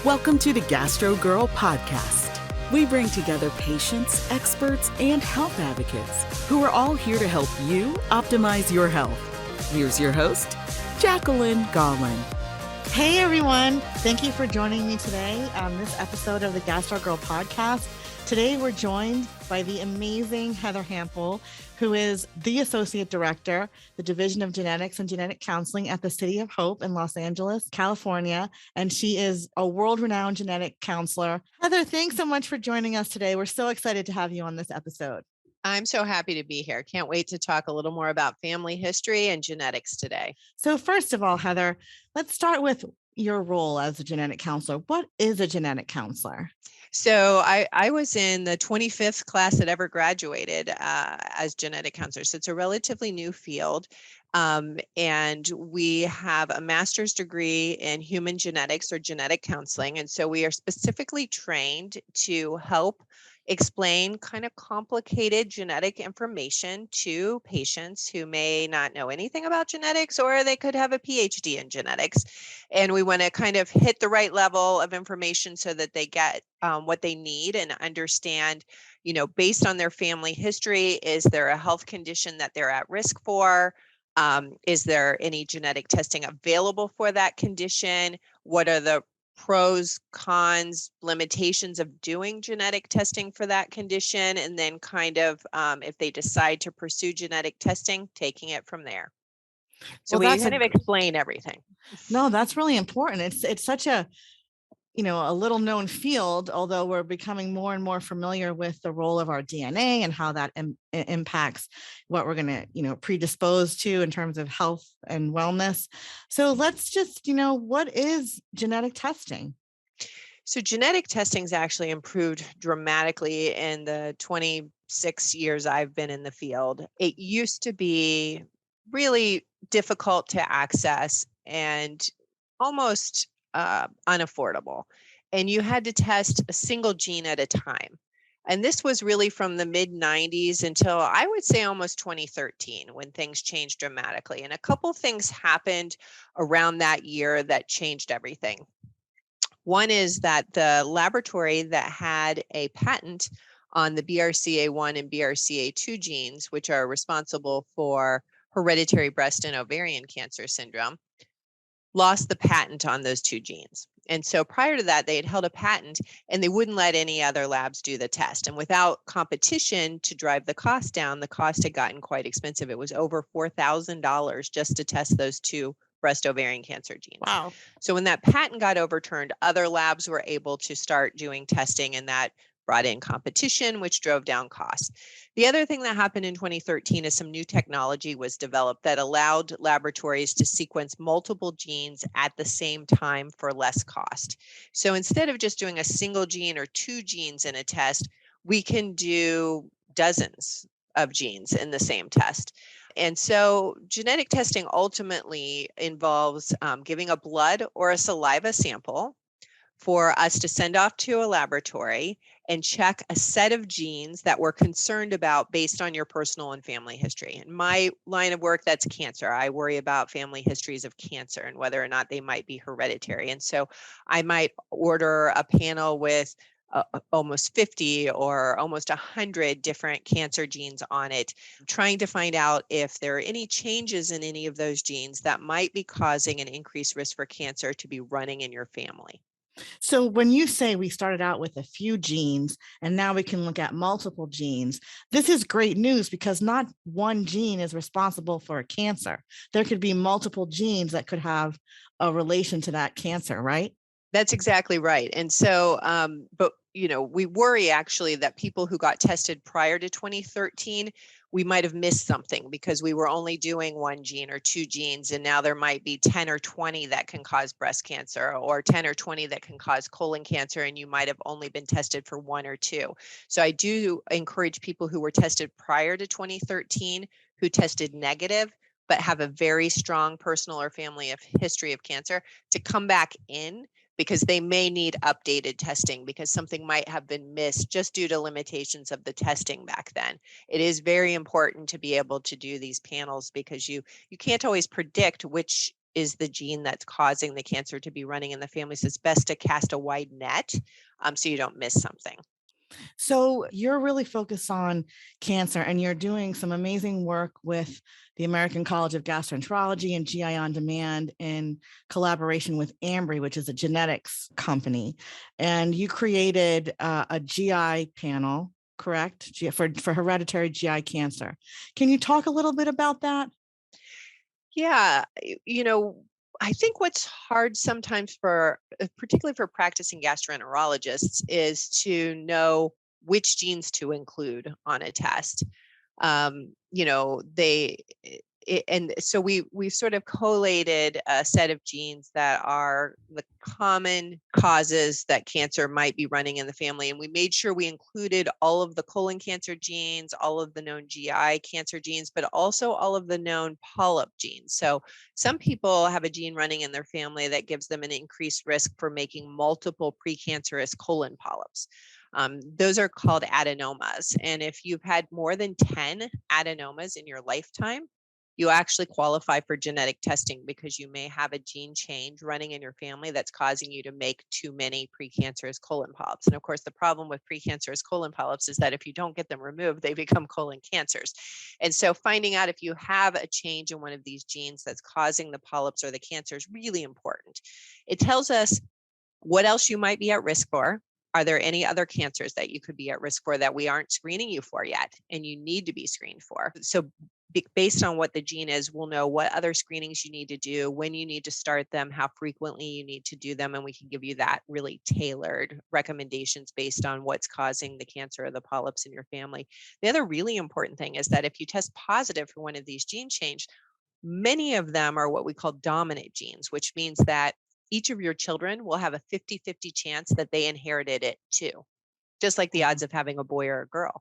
Welcome to the Gastro Girl podcast. We bring together patients, experts, and health advocates who are all here to help you optimize your health. Here's your host, Jacqueline Garland. Hey everyone, thank you for joining me today on this episode of the Gastro Girl podcast. Today we're joined by the amazing Heather Hampel, who is the Associate Director, the Division of Genetics and Genetic Counseling at the City of Hope in Los Angeles, California, and she is a world-renowned genetic counselor. Heather, thanks so much for joining us today. We're so excited to have you on this episode. I'm so happy to be here. Can't wait to talk a little more about family history and genetics today. So first of all, Heather, let's start with your role as a genetic counselor. What is a genetic counselor? So I was in the 25th class that ever graduated as genetic counselors. So it's a relatively new field. And we have a master's degree in human genetics or genetic counseling. And so we are specifically trained to help explain kind of complicated genetic information to patients who may not know anything about genetics, or they could have a PhD in genetics. And we want to kind of hit the right level of information so that they get what they need and understand, based on their family history, is there a health condition that they're at risk for? Is there any genetic testing available for that condition? What are the pros, cons, limitations of doing genetic testing for that condition? And then kind of, if they decide to pursue genetic testing, taking it from there. So we kind of explain everything. No, that's really important. It's such a little known field, although we're becoming more and more familiar with the role of our DNA and how that impacts what we're going to, predispose to in terms of health and wellness. So let's just, what is genetic testing? So genetic testing's actually improved dramatically in the 26 years I've been in the field. It used to be really difficult to access and almost unaffordable. And you had to test a single gene at a time. And this was really from the mid 90s until I would say almost 2013, when things changed dramatically. And a couple things happened around that year that changed everything. One is that the laboratory that had a patent on the BRCA1 and BRCA2 genes, which are responsible for hereditary breast and ovarian cancer syndrome, lost the patent on those two genes. And so prior to that, they had held a patent and they wouldn't let any other labs do the test. And without competition to drive the cost down, the cost had gotten quite expensive. It was over $4,000 just to test those two breast ovarian cancer genes. Wow. So when that patent got overturned, other labs were able to start doing testing, and that brought in competition, which drove down costs. The other thing that happened in 2013 is some new technology was developed that allowed laboratories to sequence multiple genes at the same time for less cost. So instead of just doing a single gene or two genes in a test, we can do dozens of genes in the same test. And so genetic testing ultimately involves giving a blood or a saliva sample for us to send off to a laboratory and check a set of genes that we're concerned about based on your personal and family history. In my line of work, that's cancer. I worry about family histories of cancer and whether or not they might be hereditary. And so I might order a panel with almost 50 or almost 100 different cancer genes on it, trying to find out if there are any changes in any of those genes that might be causing an increased risk for cancer to be running in your family. So when you say we started out with a few genes and now we can look at multiple genes, this is great news because not one gene is responsible for a cancer. There could be multiple genes that could have a relation to that cancer, right? That's exactly right. And so, but we worry actually that people who got tested prior to 2013, we might have missed something because we were only doing one gene or two genes, and now there might be 10 or 20 that can cause breast cancer, or 10 or 20 that can cause colon cancer, and you might have only been tested for one or two. So I do encourage people who were tested prior to 2013, who tested negative, but have a very strong personal or family history of cancer, to come back in, because they may need updated testing because something might have been missed just due to limitations of the testing back then. It is very important to be able to do these panels because you can't always predict which is the gene that's causing the cancer to be running in the family. So it's best to cast a wide net so you don't miss something. So you're really focused on cancer, and you're doing some amazing work with the American College of Gastroenterology and GIOnDEMAND in collaboration with Ambry, which is a genetics company. And you created a GI panel, correct? For hereditary GI cancer. Can you talk a little bit about that? Yeah, I think what's hard sometimes particularly for practicing gastroenterologists, is to know which genes to include on a test. And so we sort of collated a set of genes that are the common causes that cancer might be running in the family, and we made sure we included all of the colon cancer genes, all of the known GI cancer genes, but also all of the known polyp genes. So some people have a gene running in their family that gives them an increased risk for making multiple precancerous colon polyps. Those are called adenomas. And if you've had more than 10 adenomas in your lifetime, you actually qualify for genetic testing, because you may have a gene change running in your family that's causing you to make too many precancerous colon polyps. And of course, the problem with precancerous colon polyps is that if you don't get them removed, they become colon cancers. And so finding out if you have a change in one of these genes that's causing the polyps or the cancer is really important. It tells us what else you might be at risk for. Are there any other cancers that you could be at risk for that we aren't screening you for yet and you need to be screened for? So based on what the gene is, we'll know what other screenings you need to do, when you need to start them, how frequently you need to do them, and we can give you that really tailored recommendations based on what's causing the cancer or the polyps in your family. The other really important thing is that if you test positive for one of these gene changes, many of them are what we call dominant genes, which means that each of your children will have a 50-50 chance that they inherited it too, just like the odds of having a boy or a girl.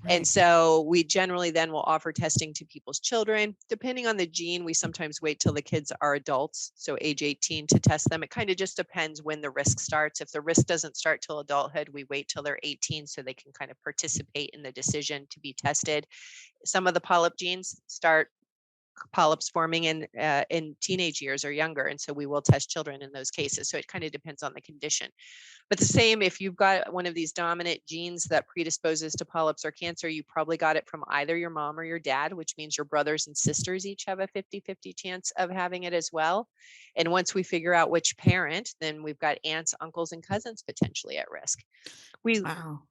Right. And so we generally then will offer testing to people's children. Depending on the gene, we sometimes wait till the kids are adults, so age 18, to test them. It kind of just depends when the risk starts. If the risk doesn't start till adulthood, we wait till they're 18 so they can kind of participate in the decision to be tested. Some of the polyp genes start polyps forming in teenage years or younger, and so we will test children in those cases. So it kind of depends on the condition. But the same, if you've got one of these dominant genes that predisposes to polyps or cancer, you probably got it from either your mom or your dad, which means your brothers and sisters each have a 50-50 chance of having it as well. And once we figure out which parent, then we've got aunts, uncles, and cousins potentially at risk. Wow.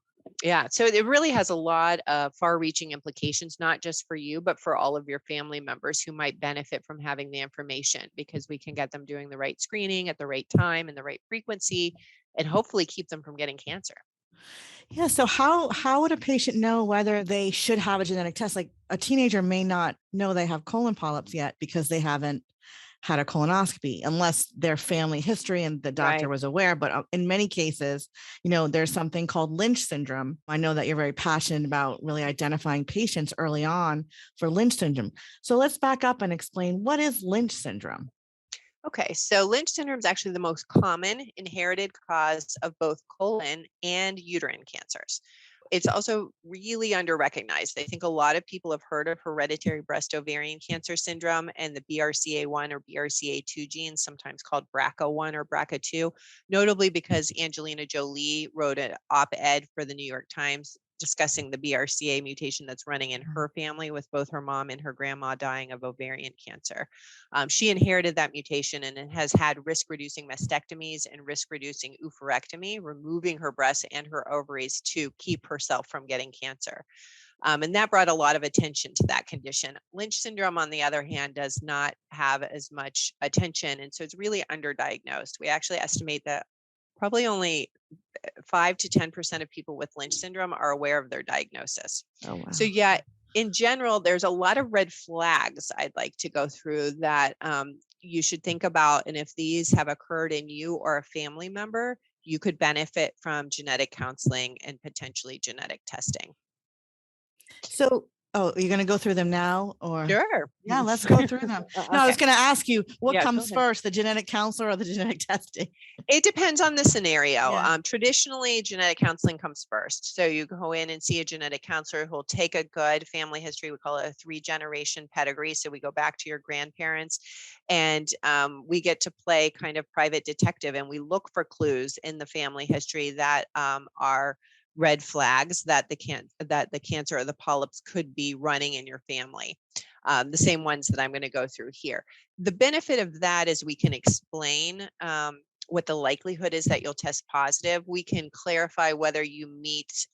Yeah, so it really has a lot of far-reaching implications, not just for you, but for all of your family members who might benefit from having the information, because we can get them doing the right screening at the right time and the right frequency, and hopefully keep them from getting cancer. Yeah. So how would a patient know whether they should have a genetic test? Like a teenager may not know they have colon polyps yet because they haven't had a colonoscopy, unless their family history and the doctor Right. was aware. But in many cases, there's something called Lynch syndrome. I know that you're very passionate about really identifying patients early on for Lynch syndrome. So let's back up and explain, what is Lynch syndrome? Okay, so Lynch syndrome is actually the most common inherited cause of both colon and uterine cancers. It's also really underrecognized. I think a lot of people have heard of hereditary breast ovarian cancer syndrome and the BRCA1 or BRCA2 genes, sometimes called BRCA1 or BRCA2, notably because Angelina Jolie wrote an op-ed for the New York Times discussing the BRCA mutation that's running in her family, with both her mom and her grandma dying of ovarian cancer. She inherited that mutation and has had risk-reducing mastectomies and risk-reducing oophorectomy, removing her breasts and her ovaries to keep herself from getting cancer. And that brought a lot of attention to that condition. Lynch syndrome, on the other hand, does not have as much attention, and so it's really underdiagnosed. We actually estimate that probably only 5 to 10% of people with Lynch syndrome are aware of their diagnosis. Oh, wow. So yeah, in general, there's a lot of red flags I'd like to go through that you should think about. And if these have occurred in you or a family member, you could benefit from genetic counseling and potentially genetic testing. So Oh, you're going to go through them now or? Sure. Yeah, let's go through them. No, I was Okay. going to ask you what Yeah, go comes ahead. first, the genetic counselor or the genetic testing? It depends on the scenario. Yeah. Traditionally, genetic counseling comes first. So you go in and see a genetic counselor who'll take a good family history. We call it a 3-generation pedigree. So we go back to your grandparents, and we get to play kind of private detective, and we look for clues in the family history that are red flags that the cancer or the polyps could be running in your family. The same ones that I'm going to go through here. The benefit of that is we can explain what the likelihood is that you'll test positive. We can clarify whether you meet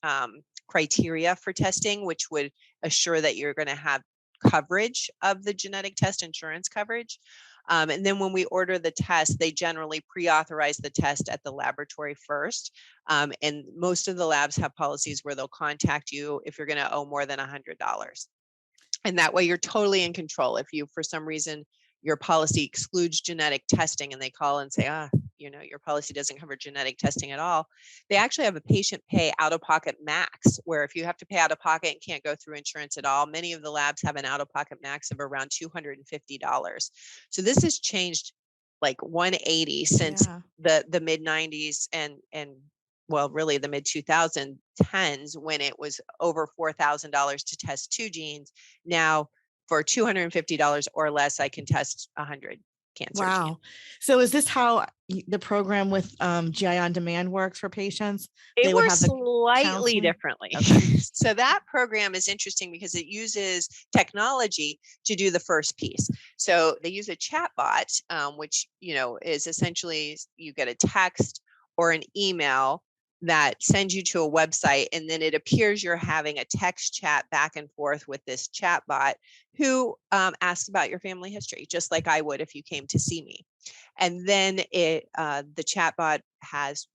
criteria for testing, which would assure that you're going to have coverage of the genetic test, insurance coverage. And then when we order the test, they generally pre-authorize the test at the laboratory first. And most of the labs have policies where they'll contact you if you're going to owe more than $100. And that way you're totally in control. If you, for some reason, your policy excludes genetic testing and they call and say, your policy doesn't cover genetic testing at all, they actually have a patient pay out-of-pocket max, where if you have to pay out-of-pocket and can't go through insurance at all, many of the labs have an out-of-pocket max of around $250. So this has changed like 180 since the mid-90s and well, really the mid-2010s, when it was over $4,000 to test 2 genes. Now, for $250 or less, I can test 100 cancer genes. Wow. So is this how the program with GIOnDEMAND works for patients? It works slightly differently. Okay. So that program is interesting because it uses technology to do the first piece. So they use a chat bot, which is essentially you get a text or an email that sends you to a website, and then it appears you're having a text chat back and forth with this chat bot who asks about your family history, just like I would if you came to see me. And then the chat bot has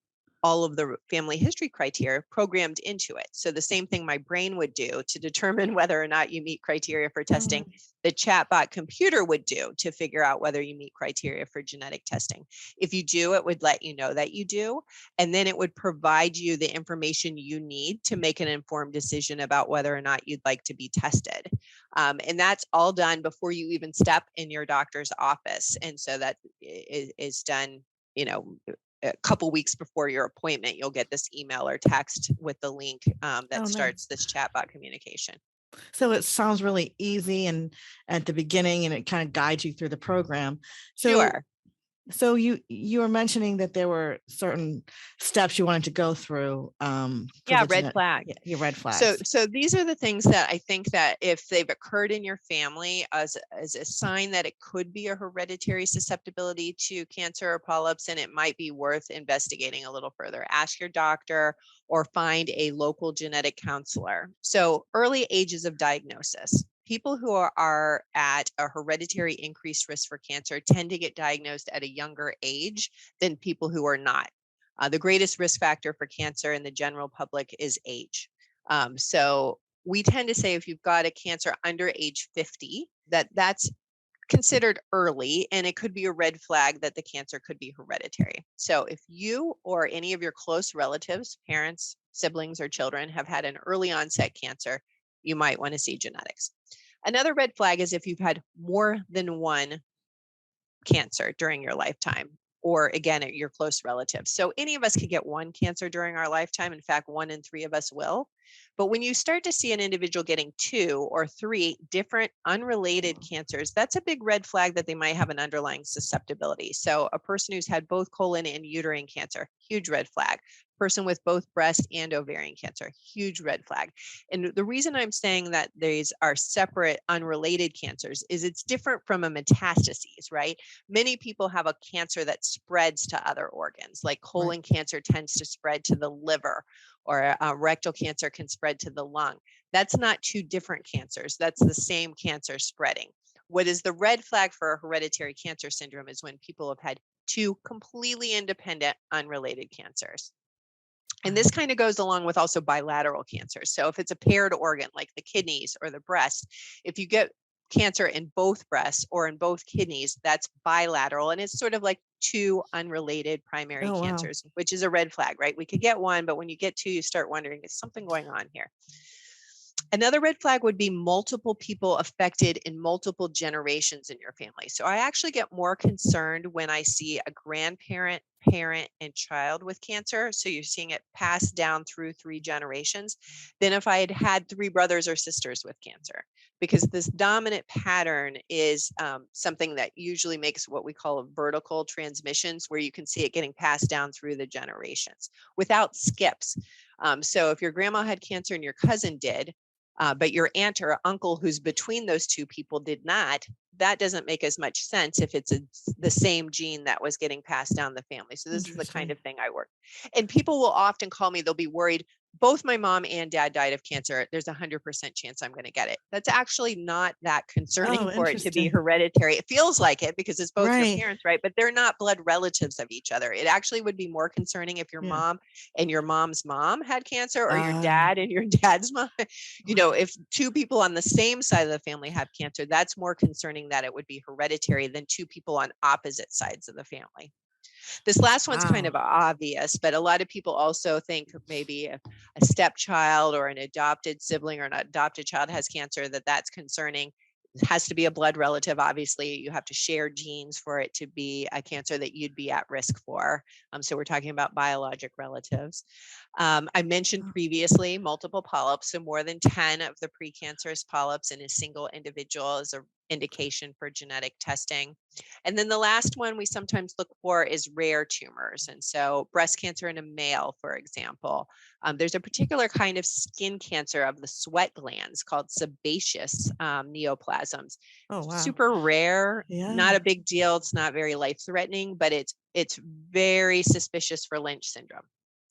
all of the family history criteria programmed into it. So the same thing my brain would do to determine whether or not you meet criteria for testing, the chatbot computer would do to figure out whether you meet criteria for genetic testing. If you do, it would let you know that you do, and then it would provide you the information you need to make an informed decision about whether or not you'd like to be tested. And that's all done before you even step in your doctor's office. And so that is done, a couple weeks before your appointment. You'll get this email or text with the link that starts this chatbot communication. So it sounds really easy and at the beginning, and it kind of guides you through the program. Sure. So you were mentioning that there were certain steps you wanted to go through. Red flag. Yeah, red flags. So these are the things that I think that if they've occurred in your family as a sign that it could be a hereditary susceptibility to cancer or polyps, and it might be worth investigating a little further. Ask your doctor or find a local genetic counselor. So early ages of diagnosis. People who are at a hereditary increased risk for cancer tend to get diagnosed at a younger age than people who are not. The greatest risk factor for cancer in the general public is age. So we tend to say if you've got a cancer under age 50, that's considered early, and it could be a red flag that the cancer could be hereditary. So if you or any of your close relatives, parents, siblings, or children have had an early onset cancer, you might want to see genetics. Another red flag is if you've had more than one cancer during your lifetime, or again, your close relatives. So any of us could get one cancer during our lifetime. In fact, 1 in 3 of us will. But when you start to see an individual getting 2 or 3 different unrelated cancers, that's a big red flag that they might have an underlying susceptibility. So a person who's had both colon and uterine cancer, huge red flag. Person with both breast and ovarian cancer, huge red flag. And the reason I'm saying that these are separate unrelated cancers is it's different from a metastases, right? Many people have a cancer that spreads to other organs, like colon cancer tends to spread to the liver, or rectal cancer can spread to the lung. That's not 2 different cancers. That's the same cancer spreading. What is the red flag for a hereditary cancer syndrome is when people have had 2 completely independent, unrelated cancers. And this kind of goes along with also bilateral cancers. So if it's a paired organ, like the kidneys or the breast, if you get cancer in both breasts or in both kidneys, that's bilateral. And it's sort of like 2 unrelated primary cancers, which is a red flag, right? We could get 1, but when you get 2, you start wondering, is something going on here? Another red flag would be multiple people affected in multiple generations in your family. So I actually get more concerned when I see a grandparent, parent, and child with cancer. So you're seeing it passed down through 3 generations than if I had had 3 brothers or sisters with cancer. Because this dominant pattern is something that usually makes what we call a vertical transmissions, where you can see it getting passed down through the generations without skips. So if your grandma had cancer and your cousin did, but your aunt or uncle who's between those 2 people did not, that doesn't make as much sense if it's the same gene that was getting passed down the family. So this is the kind of thing I work. And people will often call me, they'll be worried, both my mom and dad died of cancer. There's 100% chance I'm going to get it. That's actually not that concerning for it to be hereditary. It feels like it because it's both your parents, right? But they're not blood relatives of each other. It actually would be more concerning if your mom and your mom's mom had cancer, or your dad and your dad's mom. You know, if 2 people on the same side of the family have cancer, that's more concerning that it would be hereditary than 2 people on opposite sides of the family. This last one's kind of obvious, but a lot of people also think maybe a stepchild or an adopted sibling or an adopted child has cancer, that's concerning. It has to be a blood relative. Obviously, you have to share genes for it to be a cancer that you'd be at risk for. So we're talking about biologic relatives. I mentioned previously multiple polyps, so more than 10 of the precancerous polyps in a single individual is an indication for genetic testing. And then the last one we sometimes look for is rare tumors. And so breast cancer in a male, for example, there's a particular kind of skin cancer of the sweat glands called sebaceous neoplasms. Oh, wow. Super rare, not a big deal. It's not very life-threatening, but it's very suspicious for Lynch syndrome.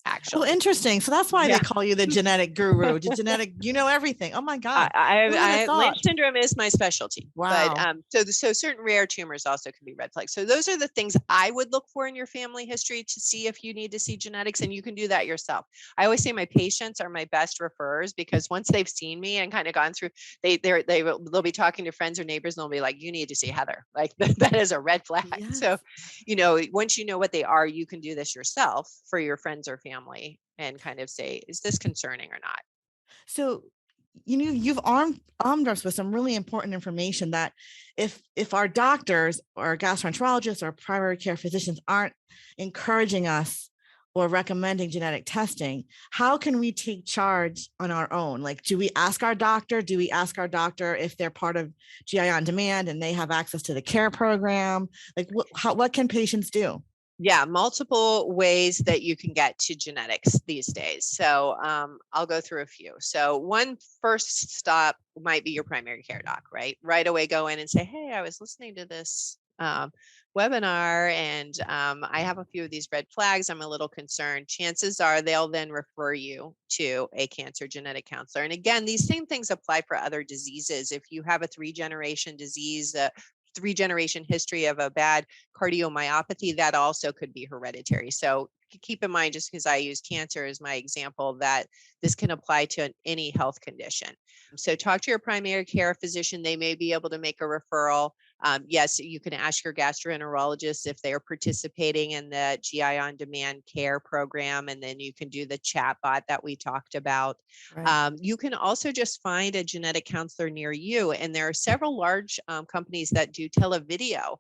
Actually. Oh, interesting. So that's why they call you the genetic guru, the genetic, you know everything. Oh my God. Lynch syndrome is my specialty. Wow. But so certain rare tumors also can be red flags. So those are the things I would look for in your family history to see if you need to see genetics, and you can do that yourself. I always say my patients are my best referrers, because once they've seen me and kind of gone through, they'll be talking to friends or neighbors, and they'll be like, you need to see Heather. Like that is a red flag. Yes. So, you know, once you know what they are, you can do this yourself for your friends or family and kind of say, is this concerning or not? So, you know, you've armed us with some really important information that if our doctors or gastroenterologists or primary care physicians aren't encouraging us or recommending genetic testing, how can we take charge on our own? Like, do we ask our doctor? Do we ask our doctor if they're part of GIOnDEMAND and they have access to the care program? Like, what can patients do? Yeah, multiple ways that you can get to genetics these days. So I'll go through a few. So one first stop might be your primary care doc, right? Right away go in and say, hey, I was listening to this webinar and I have a few of these red flags. I'm a little concerned. Chances are they'll then refer you to a cancer genetic counselor. And again, these same things apply for other diseases. If you have a 3-generation disease, 3-generation history of a bad cardiomyopathy, that also could be hereditary. So keep in mind, just because I use cancer as my example, that this can apply to any health condition. So talk to your primary care physician. They may be able to make a referral. Yes, you can ask your gastroenterologist if they are participating in the GIOnDEMAND care program, and then you can do the chatbot that we talked about. Right. You can also just find a genetic counselor near you, and there are several large companies that do televideo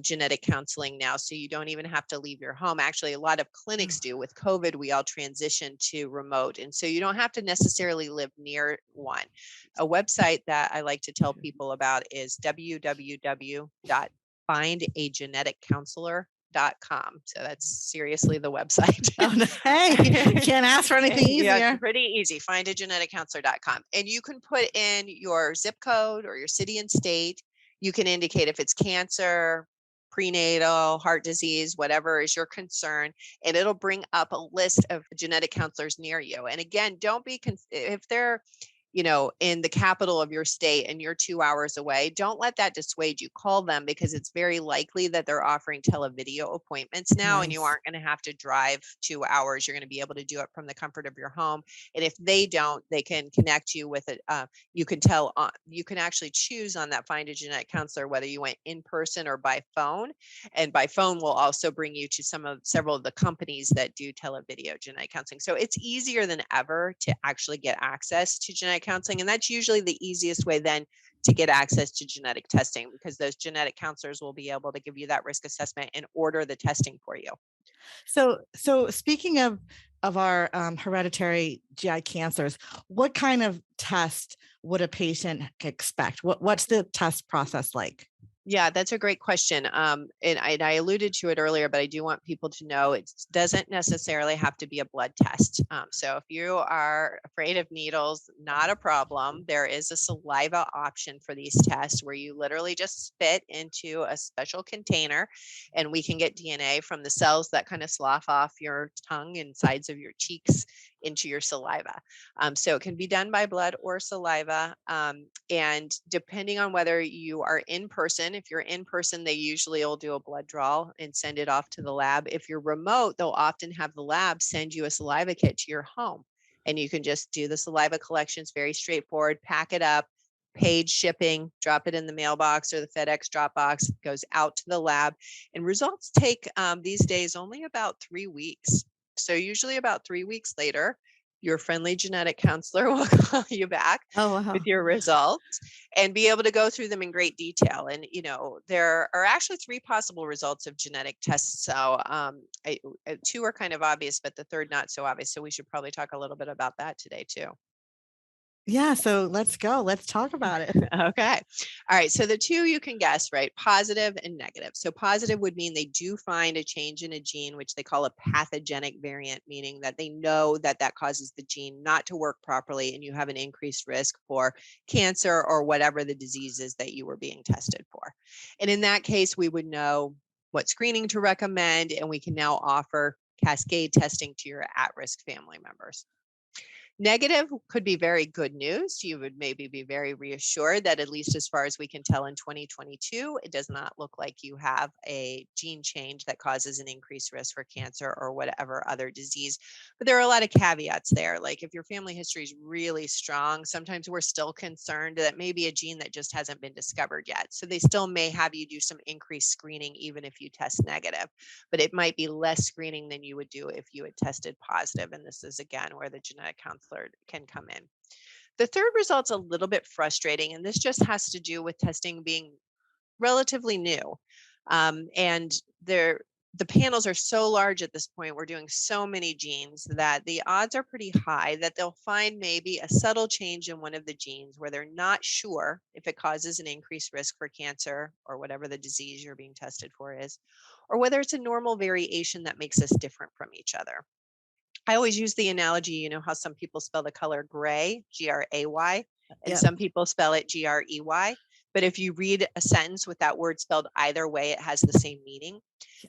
genetic counseling now, so you don't even have to leave your home. Actually, a lot of clinics do. With COVID, we all transitioned to remote, and so you don't have to necessarily live near one. A website that I like to tell people about is www.findageneticcounselor.com. So that's seriously the website. Oh, no. Hey, can't ask for anything easier. Yeah, it's pretty easy. Findageneticcounselor.com. And you can put in your zip code or your city and state. You can indicate if it's cancer, prenatal, heart disease, whatever is your concern, and it'll bring up a list of genetic counselors near you. And again, don't be, if they're, you know, in the capital of your state and you're 2 hours away, don't let that dissuade you. Call them, because it's very likely that they're offering televideo appointments now. Nice. And you aren't going to have to drive 2 hours. You're going to be able to do it from the comfort of your home. And if they don't, they can connect you with it. You can actually choose on that Find a Genetic Counselor whether you went in person or by phone. And by phone will also bring you to several of the companies that do televideo genetic counseling. So it's easier than ever to actually get access to genetic genetic counseling. And that's usually the easiest way then to get access to genetic testing, because those genetic counselors will be able to give you that risk assessment and order the testing for you. So speaking of our hereditary GI cancers, what kind of test would a patient expect? What's the test process like? Yeah, that's a great question. And I alluded to it earlier, but I do want people to know it doesn't necessarily have to be a blood test. So if you are afraid of needles, not a problem. There is a saliva option for these tests where you literally just spit into a special container, and we can get DNA from the cells that kind of slough off your tongue and sides of your cheeks into your saliva. So it can be done by blood or saliva. And depending on whether you are in person, if you're in person, they usually will do a blood draw and send it off to the lab. If you're remote, they'll often have the lab send you a saliva kit to your home, and you can just do the saliva collections, very straightforward, pack it up, paid shipping, drop it in the mailbox or the FedEx drop box, goes out to the lab, and results take these days only about 3 weeks. So usually about 3 weeks later, your friendly genetic counselor will call you back Oh, wow. with your results and be able to go through them in great detail. And, there are actually 3 possible results of genetic tests. So 2 are kind of obvious, but the third not so obvious. So we should probably talk a little bit about that today too. Yeah, so let's go. Let's talk about it. Okay. All right. So the 2 you can guess, right? Positive and negative. So positive would mean they do find a change in a gene, which they call a pathogenic variant, meaning that they know that that causes the gene not to work properly, and you have an increased risk for cancer or whatever the disease is that you were being tested for. And in that case, we would know what screening to recommend, and we can now offer cascade testing to your at-risk family members. Negative could be very good news. You would maybe be very reassured that, at least as far as we can tell in 2022, it does not look like you have a gene change that causes an increased risk for cancer or whatever other disease. But there are a lot of caveats there. Like if your family history is really strong, sometimes we're still concerned that maybe a gene that just hasn't been discovered yet. So they still may have you do some increased screening even if you test negative, but it might be less screening than you would do if you had tested positive. And this is again where the genetic counselor can come in. The third result's a little bit frustrating, and this just has to do with testing being relatively new. And the panels are so large at this point, we're doing so many genes that the odds are pretty high that they'll find maybe a subtle change in one of the genes where they're not sure if it causes an increased risk for cancer or whatever the disease you're being tested for is, or whether it's a normal variation that makes us different from each other. I always use the analogy, how some people spell the color gray, Gray, and Yep. some people spell it Grey. But if you read a sentence with that word spelled either way, it has the same meaning.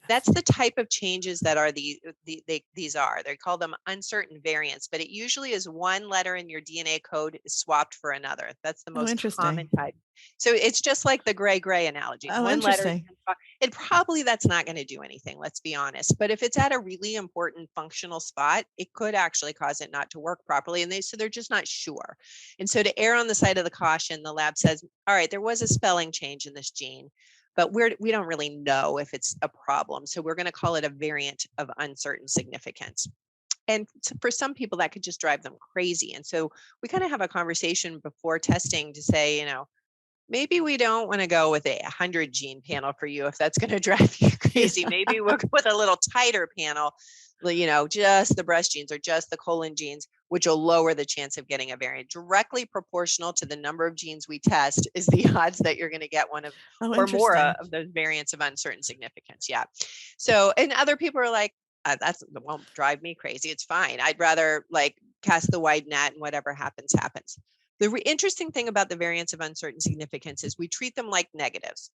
That's the type of changes that are these are. They call them uncertain variants, but it usually is one letter in your DNA code is swapped for another. That's the most common type. So it's just like the gray analogy. Oh, One letter, interesting. and probably that's not going to do anything, let's be honest. But if it's at a really important functional spot, it could actually cause it not to work properly. And they're just not sure. And so to err on the side of the caution, the lab says, all right, there was a spelling change in this gene, but we don't really know if it's a problem. So we're going to call it a variant of uncertain significance. And for some people, that could just drive them crazy. And so we kind of have a conversation before testing to say, maybe we don't want to go with a 100 gene panel for you if that's going to drive you crazy. Maybe we'll go with a little tighter panel, just the breast genes or just the colon genes, which will lower the chance of getting a variant. Directly proportional to the number of genes we test is the odds that you're going to get one of or more of those variants of uncertain significance. Yeah. So, and other people are like, that won't drive me crazy. It's fine. I'd rather cast the wide net and whatever happens, happens. The interesting thing about the variants of uncertain significance is we treat them like negatives.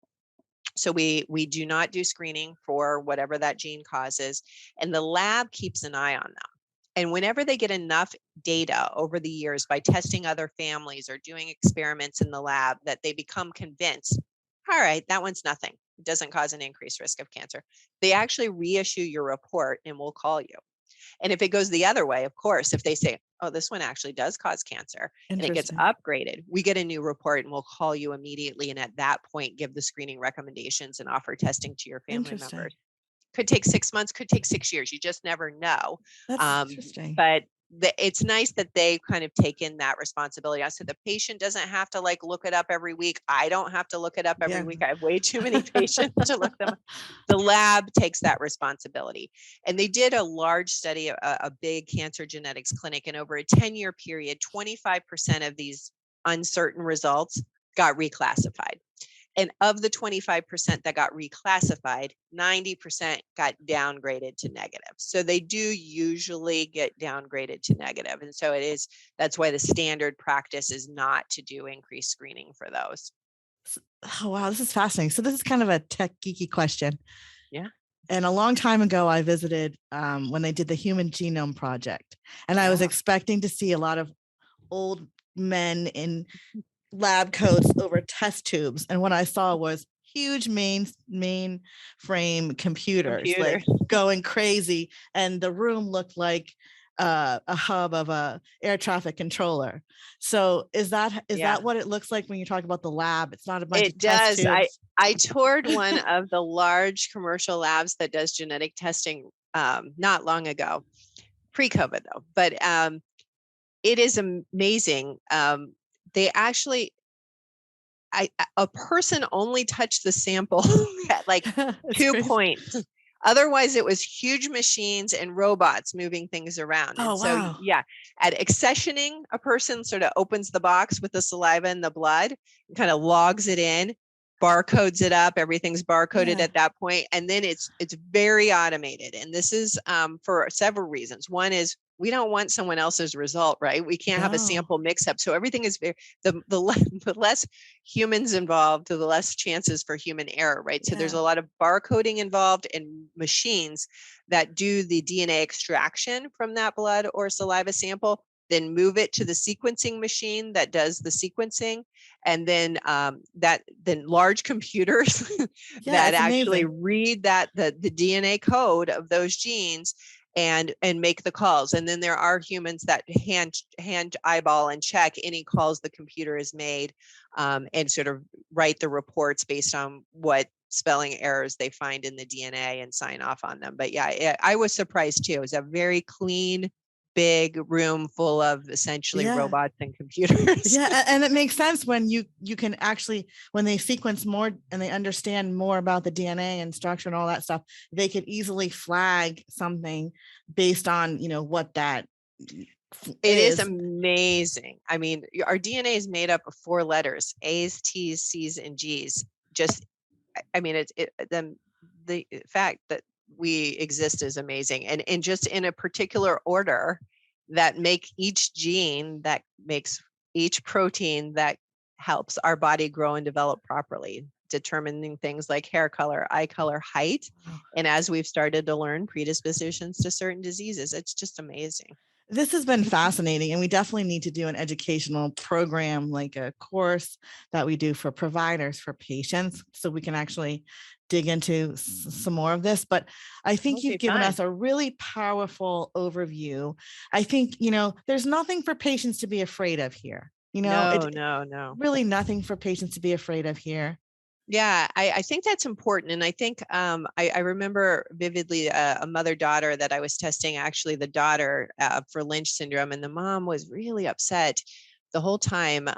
So we do not do screening for whatever that gene causes, and the lab keeps an eye on them. And whenever they get enough data over the years by testing other families or doing experiments in the lab that they become convinced, all right, that one's nothing. It doesn't cause an increased risk of cancer. They actually reissue your report and will call you. And if it goes the other way, of course, if they say, oh, this one actually does cause cancer and it gets upgraded, we get a new report and we'll call you immediately. And at that point, give the screening recommendations and offer testing to your family members. Could take 6 months, could take 6 years. You just never know. That's interesting. But it's nice that they kind of taken that responsibility. I said the patient doesn't have to like look it up every week. I don't have to look it up every week. I have way too many patients to look them up. The lab takes that responsibility. And they did a large study, a big cancer genetics clinic, and over a 10-year period, 25% of these uncertain results got reclassified. And of the 25% that got reclassified, 90% got downgraded to negative. So they do usually get downgraded to negative. And so that's why the standard practice is not to do increased screening for those. Oh, wow. This is fascinating. So this is kind of a tech geeky question. Yeah. And a long time ago, I visited when they did the Human Genome Project. And I was expecting to see a lot of old men in lab coats over test tubes, and what I saw was huge mainframe computers like going crazy, and the room looked like a hub of a air traffic controller. So is that what it looks like when you talk about the lab? It's not a bunch of test tubes. I toured one of the large commercial labs that does genetic testing not long ago, pre-COVID though, but it is amazing. They actually, a person only touched the sample at like 2 points. Otherwise, it was huge machines and robots moving things around. Oh, and so, wow. Yeah, at accessioning, a person sort of opens the box with the saliva and the blood and kind of logs it in, barcodes it up. Everything's barcoded at that point. And then it's very automated. And this is for several reasons. One is we don't want someone else's result, right? We can't have a sample mix up. So everything is the less humans involved, the less chances for human error, right? So there's a lot of barcoding involved and machines that do the DNA extraction from that blood or saliva sample, then move it to the sequencing machine that does the sequencing. And then then large computers that actually read the DNA code of those genes and make the calls. And then there are humans that hand eyeball and check any calls the computer has made and sort of write the reports based on what spelling errors they find in the DNA and sign off on them. But yeah, I was surprised too. It was a very clean, big room full of essentially robots and computers. And it makes sense when you can actually, when they sequence more and they understand more about the DNA and structure and all that stuff, they could easily flag something based on, what that it is amazing. I mean, our DNA is made up of 4 letters: A's, T's, C's, and G's. The fact that we exist is amazing, and just in a particular order that make each gene, that makes each protein that helps our body grow and develop properly, determining things like hair color, eye color, height, and as we've started to learn, predispositions to certain diseases. It's just amazing. This has been fascinating, and we definitely need to do an educational program, like a course that we do for providers, for patients, so we can actually dig into some more of this. But I think you've given us a really powerful overview. I think, there's nothing for patients to be afraid of here. No. Really nothing for patients to be afraid of here. Yeah, I think that's important. And I think I remember vividly a mother-daughter that I was testing, actually the daughter for Lynch syndrome, and the mom was really upset the whole time.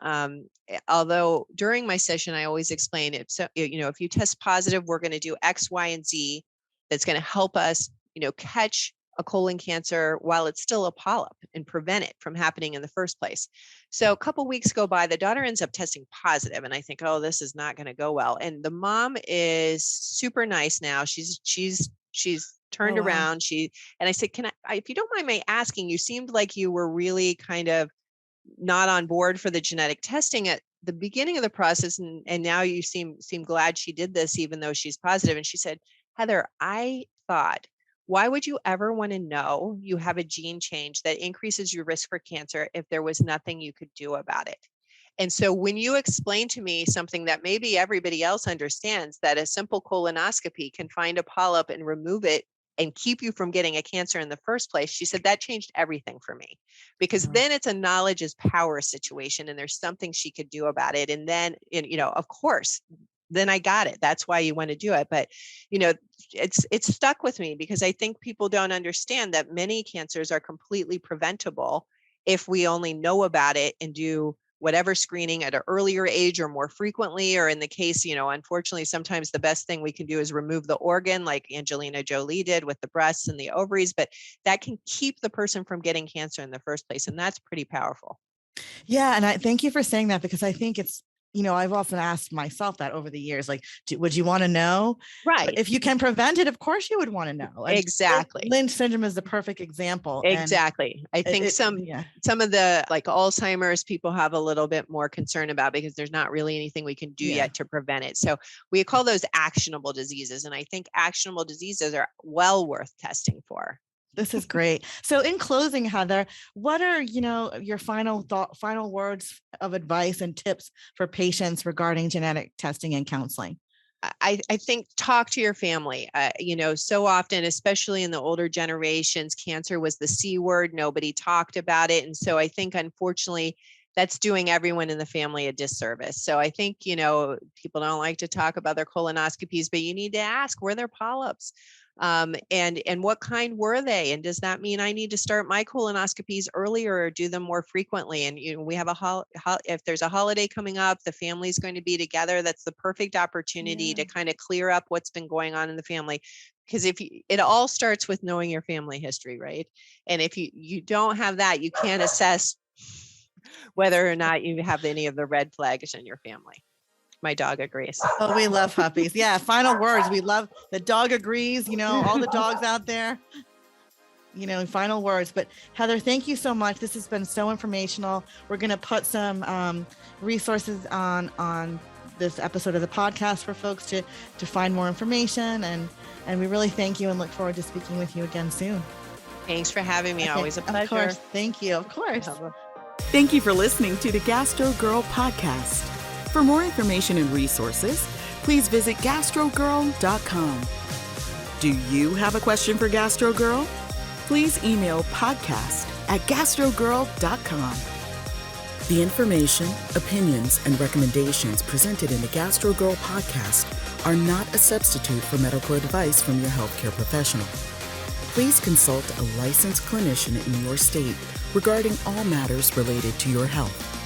Although during my session, I always explain it. So, if you test positive, we're going to do X, Y, and Z that's going to help us, catch a colon cancer while it's still a polyp and prevent it from happening in the first place. So a couple weeks go by, the daughter ends up testing positive, and I think, oh, this is not going to go well. And the mom is super nice now. She's turned around. And I said, if you don't mind me asking, you seemed like you were really kind of not on board for the genetic testing at the beginning of the process, and now you seem glad she did this even though she's positive. And she said, Heather, I thought, why would you ever want to know you have a gene change that increases your risk for cancer if there was nothing you could do about it? And so when you explain to me something that maybe everybody else understands, that a simple colonoscopy can find a polyp and remove it and keep you from getting a cancer in the first place, she said that changed everything for me, because then it's a knowledge is power situation and there's something she could do about it. And then, of course, then I got it. That's why you want to do it. But, it's stuck with me because I think people don't understand that many cancers are completely preventable if we only know about it and do whatever screening at an earlier age or more frequently, or in the case, unfortunately, sometimes the best thing we can do is remove the organ like Angelina Jolie did with the breasts and the ovaries, but that can keep the person from getting cancer in the first place. And that's pretty powerful. Yeah. And I thank you for saying that, because I think it's, I've often asked myself that over the years, like, would you want to know? Right. But if you can prevent it, of course you would want to know. And exactly. Lynch syndrome is the perfect example. Exactly. And I think some of the like Alzheimer's people have a little bit more concern about, because there's not really anything we can do yet to prevent it. So we call those actionable diseases. And I think actionable diseases are well worth testing for. This is great. So in closing, Heather, what are, your final words of advice and tips for patients regarding genetic testing and counseling? I think talk to your family. So often, especially in the older generations, cancer was the C word. Nobody talked about it. And so I think, unfortunately, that's doing everyone in the family a disservice. So I think, people don't like to talk about their colonoscopies, but you need to ask, were there polyps? And what kind were they? And does that mean I need to start my colonoscopies earlier or do them more frequently? And we have if there's a holiday coming up, the family's going to be together. That's the perfect opportunity to kind of clear up what's been going on in the family. Because it all starts with knowing your family history, right? And if you don't have that, you can't assess whether or not you have any of the red flags in your family. My dog agrees. Oh, we love puppies. Yeah. Final words. We love the dog agrees, all the dogs out there, final words. But Heather, thank you so much. This has been so informational. We're going to put some resources on this episode of the podcast for folks to find more information. And we really thank you and look forward to speaking with you again soon. Thanks for having me. Okay. Always a pleasure. Of course. Thank you. Of course. Thank you for listening to the Gastro Girl podcast. For more information and resources, please visit gastrogirl.com. Do you have a question for Gastro Girl? Please email podcast@gastrogirl.com. The information, opinions, and recommendations presented in the Gastro Girl podcast are not a substitute for medical advice from your healthcare professional. Please consult a licensed clinician in your state regarding all matters related to your health.